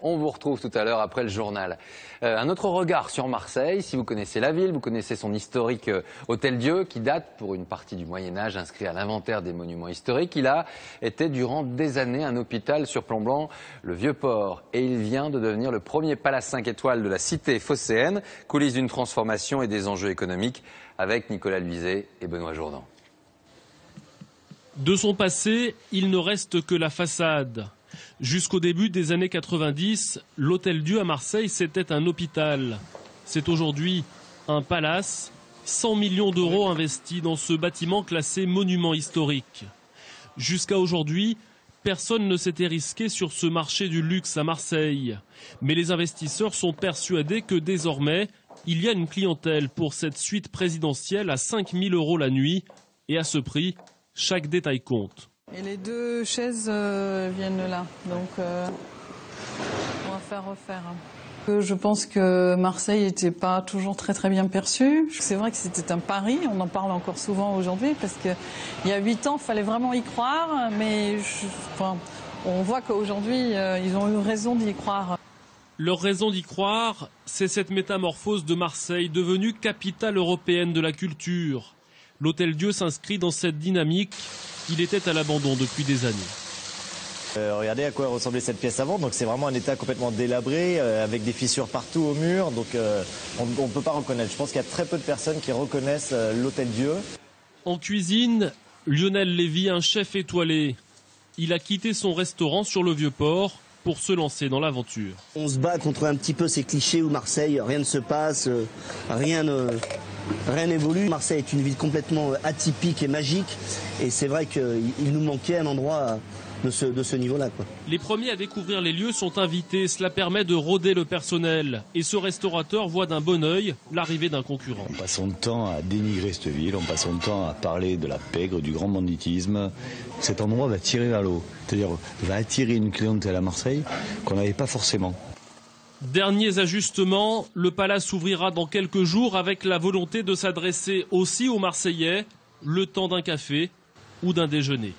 On vous retrouve tout à l'heure après le journal. Un autre regard sur Marseille. Si vous connaissez la ville, vous connaissez son historique Hôtel-Dieu qui date pour une partie du Moyen-Âge inscrit à l'inventaire des monuments historiques. Il a été durant des années un hôpital surplombant le Vieux-Port et il vient de devenir le premier palace 5 étoiles de la cité phocéenne. Coulisses d'une transformation et des enjeux économiques avec Nicolas Luizet et Benoît Jourdan. De son passé, il ne reste que la façade. Jusqu'au début des années 90, l'Hôtel-Dieu à Marseille, c'était un hôpital. C'est aujourd'hui un palace, 100 millions d'euros investis dans ce bâtiment classé monument historique. Jusqu'à aujourd'hui, personne ne s'était risqué sur ce marché du luxe à Marseille. Mais les investisseurs sont persuadés que désormais, il y a une clientèle pour cette suite présidentielle à 5 000 € la nuit. Et à ce prix, chaque détail compte. Et les deux chaises viennent là, donc on va faire refaire. Je pense que Marseille n'était pas toujours très bien perçu. C'est vrai que c'était un pari, on en parle encore souvent aujourd'hui, parce qu'il y a 8 ans, il fallait vraiment y croire, mais on voit qu'aujourd'hui, ils ont eu raison d'y croire. Leur raison d'y croire, c'est cette métamorphose de Marseille, devenue capitale européenne de la culture. L'Hôtel-Dieu s'inscrit dans cette dynamique. Il était à l'abandon depuis des années. Regardez à quoi ressemblait cette pièce avant. Donc c'est vraiment un état complètement délabré, avec des fissures partout au mur. Donc on ne peut pas reconnaître. Je pense qu'il y a très peu de personnes qui reconnaissent l'Hôtel-Dieu. En cuisine, Lionel Lévy, un chef étoilé. Il a quitté son restaurant sur le Vieux-Port pour se lancer dans l'aventure. On se bat contre un petit peu ces clichés où Marseille, rien ne se passe, rien n'évolue. Marseille est une ville complètement atypique et magique. Et c'est vrai qu'il nous manquait un endroit de ce niveau-là, quoi. Les premiers à découvrir les lieux sont invités. Cela permet de rôder le personnel. Et ce restaurateur voit d'un bon œil l'arrivée d'un concurrent. On passe son temps à dénigrer cette ville, on passe son temps à parler de la pègre, du grand banditisme. Cet endroit va tirer vers le haut, c'est-à-dire va attirer une clientèle à Marseille qu'on n'avait pas forcément. Derniers ajustements, le palace ouvrira dans quelques jours avec la volonté de s'adresser aussi aux Marseillais, le temps d'un café ou d'un déjeuner.